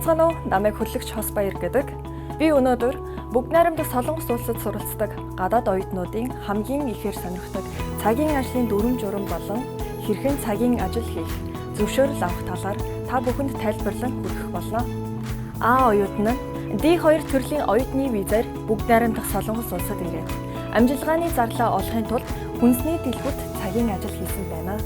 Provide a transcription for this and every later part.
Сайнцгаана уу? Намайг хөтлөгч Хос Баяр гэдэг. Би өнөөдөр бүгд найрамдах Солонгос улсад суралцдаг гадаад оюутнуудын хамгийн ихээр сонирхдаг цагийн ажлын дүрм журам болон хэрхэн цагийн ажил хийх, зөвшөөрөл авах талаар та бүхэнд тайлбарлан хүргэх болно. А оюутан нь D2 төрлийн оюутны визээр бүгд найрамдах Солонгос улсад ирээд амжилгааны зарлаа олохын тулд хүнсний дэлгүүрт цагийн ажил хийсэн байна.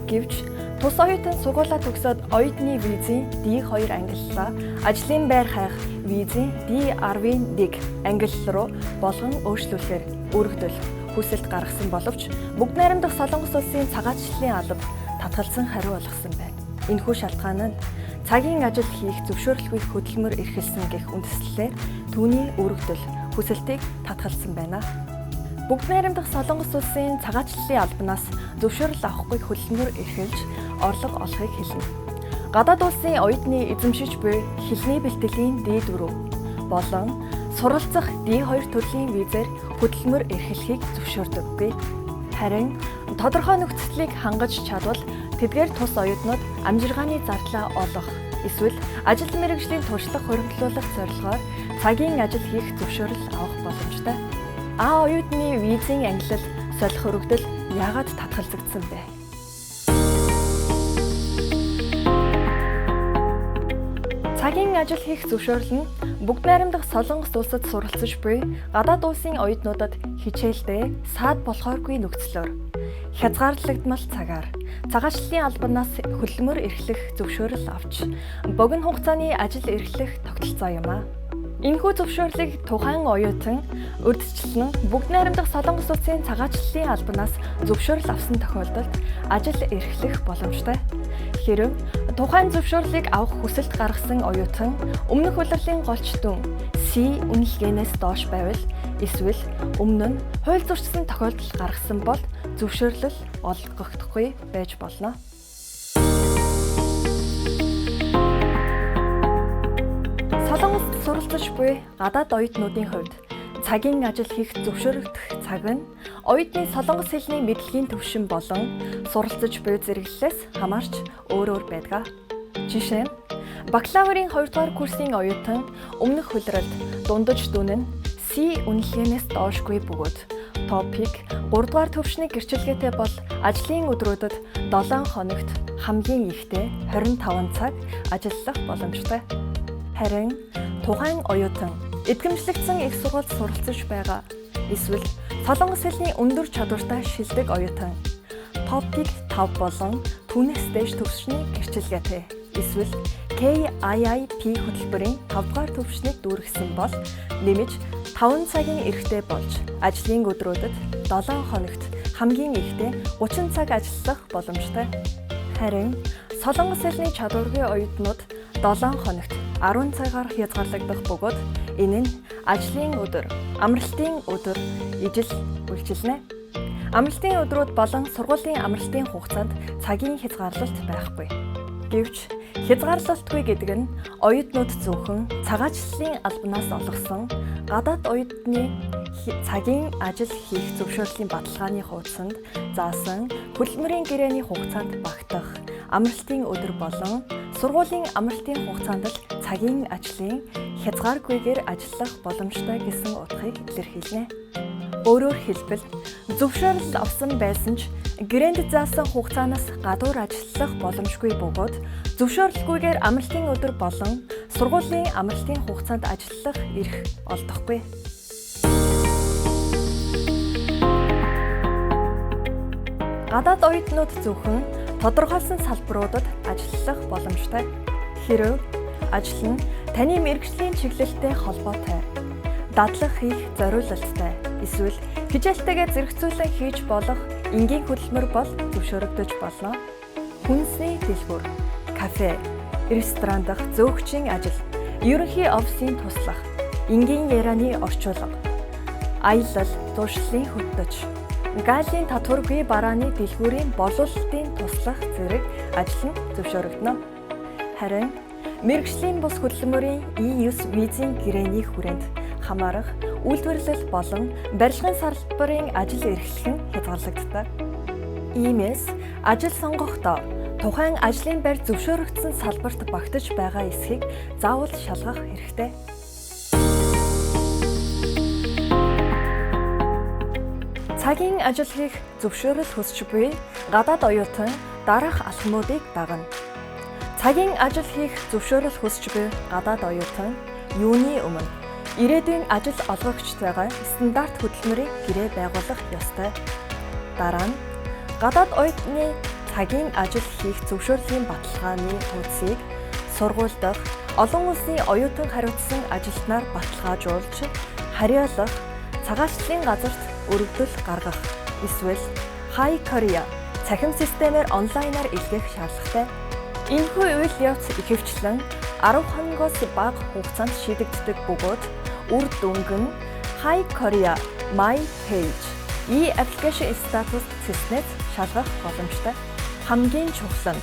Гэвч тус оюутан сургуулаа төгсөөд оюутны визийн D2 ангиллалаа ажлын байр хайх визийн D10-1 ангиллал руу болгон өөрчлүүлэхээр өргөдөл хүсэлт гаргасан боловч бүгд найрамдах Солонгос улсын цагаачлалын алба татгалзан хариу болгосон байна. Энэхүү шалтгаан нь цагийн ажил хийх зөвшөөрлгүй хөдөлмөр эрхэлсэн гэх үндэслэлээр түүний өргөдөл хүсэлтийг татгалзсан байна. Бүгд найрамдах Солонгос улсын цагаачлалын албанаас зөвшөөрөл авахгүй хөдөлмөр эрхэлж орлого олохыг хэлнэ. Гадаад улсын оюутны эзэмшиж буй хэлний бэлтгэлийн D4 болон суралцах D2 төрлийн визээр хөдөлмөр эрхлэхийг зөвшөөрдөггүй. Харин тодорхой нөхцөлийг хангаж чадвал тэдгээр тус оюутнууд амжиргааны зарлаа олох эсвэл ажил мэргэжлийн туршлага хоригдлуулах зорилгоор цагийн ажил хийх зөвшөөрөл авах боломжтой. А оюутны визийн ангиллал солих өргөдөл яагаад татгалзагдсан бэ? Цагийн ажил хийх зөвшөөрөл нь бүгд найрамдах Солонгос улсад суралцж буй гадаад улсын оюутнуудад хичээлдээ саад болохооргүй нөхцлөөр хязгаарлагдмал цагаар цагаачлалын албанаас хөдөлмөр эрхлэх зөвшөөрөл авч богино хугацааны ажил эрхлэх тогтолцоо юм а. Энэхүү зөвшөөрлийг тухайн оюутан урьдчилан бүгд найрамдах Солонгос улсын цагаачлалын албанаас зөвшөөрөл авсан тохиолдолд ажил эрхлэх боломжтой. Хэрэв тухайн зөвшөөрлийг авах хүсэлт гаргасан оюутан өмнөх улирлын голч дүн C үнэлгээнээс доош байвал эсвэл өмнө нь хууль зөрчсөн тохиолдол гаргасан бол зөвшөөрлөл олгогдохгүй байж болно. Солонгост суралцж буй гадаад оюутнуудын хувьд цагийн ажил хийх зөвшөөрөгдөх цаг нь оюутны солонгос хэлний мэдлэгийн түвшин болон суралцж буй зэрэглэлээс хамаарч өөр өөр байдаг. Жишээ нь бакалаврын 2 дугаар курсын оюутан өмнөх хөлрөлд дундаж дүн нь C үнэлгээнээс доошгүй бөгөөд топик 3 дугаар төвшний гэрчилгээтэй бол ажлын өдрүүдэд 7 хоногт хамгийн ихдээ 25 цаг ажиллах боломжтой. Харин тухайн оюутан эдгэмжлэгдсэн их сургуульд суралцж байгаа эсвэл солонгос хэлний өндөр чадвартай шилдэг оюутан топик 5 болон түүнээс дээш төвшний гэрчилгээтэй эсвэл KIIP хөтөлбөрийн 5 дугаар төвшнийг дүүргэсэн бол нэмж 5 цагийн эрэхтэй болж ажлын өдрүүдэд 7 хоногт хамгийн ихдээ 30 цаг ажиллах боломжтой. Харин солонгос хэлний чадваргүй оюутнууд 7 хоногт 10 цагаар хязгаарлагдах бөгөөд энэ нь ажлын өдөр, амралтын өдөр ижил үйлчилнэ. Амралтын өдрүүд болон сургуулийн амралтын хугацаанд цагийн хязгаарлалт байхгүй. Гэвч хязгаарлалтгүй гэдэг нь оюутнууд зөвхөн цагаачлалын албанаас олгосон гадаад оюутны цагийн ажил хийх зөвшөөрлийн баталгааны хуудсанд заасан хөдөлмөрийн гэрээний хугацаанд багтах, амралтын өдөр болон сургуулийн амралтын хугацаанд л цагийн ажлын хязгааргүйгээр ажиллах боломжтой гэсэн утгыг илэрхийлнэ. Өөрөөр хэлбэл зөвшөөрөл авсан байсан ч гэрээнд заасан хугацаанаас гадуур ажиллах боломжгүй бөгөөд зөвшөөрлгүйгээр амралтын өдөр болон сургуулийн амралтын хугацаанд ажиллах эрх олдохгүй. Гадаад оюутнууд зөвхөн тодорхойлсон салбаруудад ажиллах боломжтой. Хэрэв ажил нь таны мэргэжлийн чиглэлтэй холбоотой, дадлаг хийх зориулалттай эсвэл хичээлтэйгээ зэрэгцүүлэн хийж болох энгийн хөдөлмөр бол зөвшөөрөгдөж болно. Хүнсний дэлгүүр, кафе, ресторан дах зөөгчийн ажил, ерөнхий офисын туслах, энгийн ярианы орчуулга, аялал, туршлалын хөтөч, галийн татваргүй барааны дэлгүүрийн боловсролтын туслах зэрэг ажил нь зөвшөөрөгдөнө. Харин мэргэжлийн бус хөдөлмөрийн E9 визийн гэрээний хүрээнд хамаарах үйлдвэрлэл болон барилгын салбарын ажил эрхлэх нь хязгаарлагддаг. Иймээс ажил сонгохдоо Тухайн ажлын байр зөвшөөрөгдсөн салбарт багтаж байгаа эсхийг заавал шалгах хэрэгтэй. Цагийн ажил хийх зөвшөөрөл хүсч буй гадаад оюутан дараах алхмуудыг дагна. Цагийн ажил хийх зөвшөөрөл хүсч буй гадаад оюутан юуны өмнө ирээдүйн ажил олгогчтойгоо стандарт хөдөлмөрийг гэрээ байгуулах ёстой. Дараа нь гадаад оюутны цагийн ажил хийх зөвшөөрлийн баталгааны хуудсыг сургууль дахь олон улсын оюутан хариуцсан ажилтнаар баталгаажуулж харьяалах цагаачлалын газарт өргөдөл гаргах эсвэл High Career цахим системээр онлайнаар илгээх шаардлагатай. Энэхүү үйл явц ихэвчлэн 10 хоногоос бага хугацаанд шийдэгддэг бөгөөд үр дүнг нь High Career My Page e-application статус цэснээс шалгах боломжтой. Хамгийн чухал нь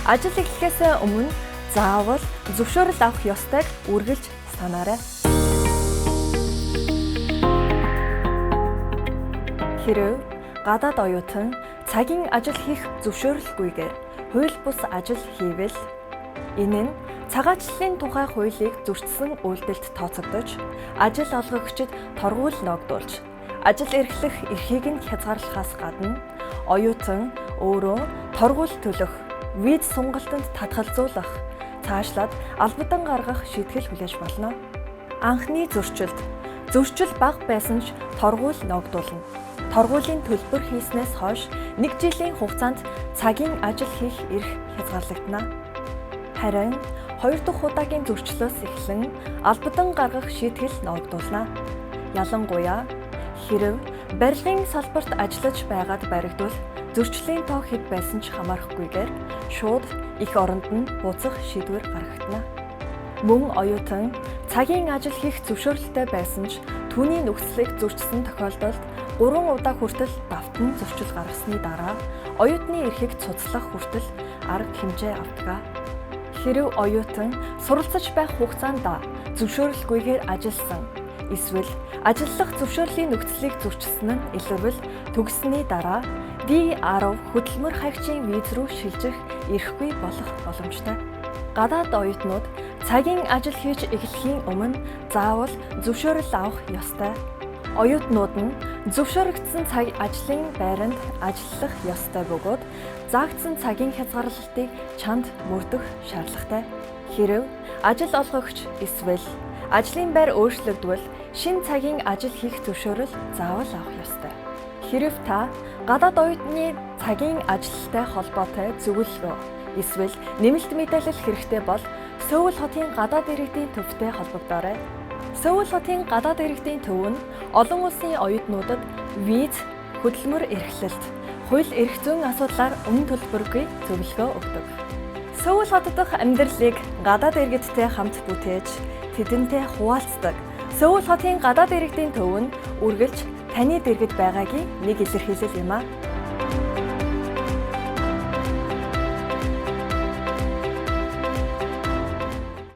ажил эхлэхээс өмнө заавал зөвшөөрөл авах ёстойг үргэлж санаарай. Хэрэв гадаад оюутан цагийн ажил хийх зөвшөөрөлгүйгээр хууль бус ажил хийвэл энэ нь цагаачлалын тухай хуулийг зөрчсөн үйлдэлд тооцогдож, ажил олгогчид торгууль ногдуулж, ажил эрхлэх эрхийг нь хязгаарлахаас гадна оюутан өөрөө торгууль төлөх, виз сунгалтанд татгалзуулах, цаашлаад албадан гаргах шийтгэл хүлээж болно. Анхны зөрчил бага байсан ч торгууль ногдуулна. Торгуулийн төлбөр хийснээс хойш 1 жилийн хугацаанд цагийн ажил хийх эрх хязгаарлагдана. Харин 2 дахь удаагийн зөрчлөөс эхлэн албадан гаргах шийтгэл ногдуулна. Ялангуяа хэрэв барилгын салбарт ажиллаж байгаад баригдвал зөрчлийн тоо хэд байсан ч хамаарахгүйгээр шууд их оронд нь буцах шийдвэр гаргагдана. Мөн оюутан цагийн ажил хийх зөвшөөрөлтэй байсан ч түүний нөхцөлийг зөрчсөн тохиолдолд 3 удаа хүртэл давтан зөрчил гаргасны дараа оюутны эрхийг цуцлах хүртэл арга хэмжээ авдаг. Хэрэв оюутан суралцаж байх хугацаанд зөвшөөрөлгүйгээр ажилласан эсвэл ажиллах зөвшөөрлийн нөхцөлийг зөрчилсөн нь илэрвэл төгссөний дараа D10 хөдөлмөр хаягчийн виз рүү шилжих эрхгүй болох боломжтой. Гадаад оюутнууд цагийн ажил хийж эхлэхийн өмнө заавал зөвшөөрөл авах ёстой. Оюутнууд нь зөвшөөрөгдсөн цаг ажлын байранд ажиллах ёстой бөгөөд заагдсан цагийн хязгаарлалтыг чанд мөрдөх шаардлагатай. Хэрэв ажил олгогч эсвэл ажлын байр өөрчлөгдвөл шинэ цагийн ажил хийх зөвшөөрөл заавал авах ёстой. Хэрэв та гадаад оюутны цагийн ажилтай холбоотой зөвлөгөө эсвэл нэмэлт мэдээлэл хэрэгтэй бол Сөүл хотын гадаад иргэдийн төвтэй холбогдоорой. Сөүл хотын гадаад иргэдийн төв нь олон улсын оюутнуудад виз, хөдөлмөр эрхлэлт, хууль эрх зүйн асуудлаар өмнө төлбөргүй зөвлөгөө өгдөг. Сөүл хот дахь амьдралыг гадаад иргэдтэй хамт бүтээж, тэдэнтэй хуваалцдаг. Сөүл хотын гадаад иргэдийн төв нь үргэлж таны дэргэд байгаагийн нэг илэрхийлэл юм а.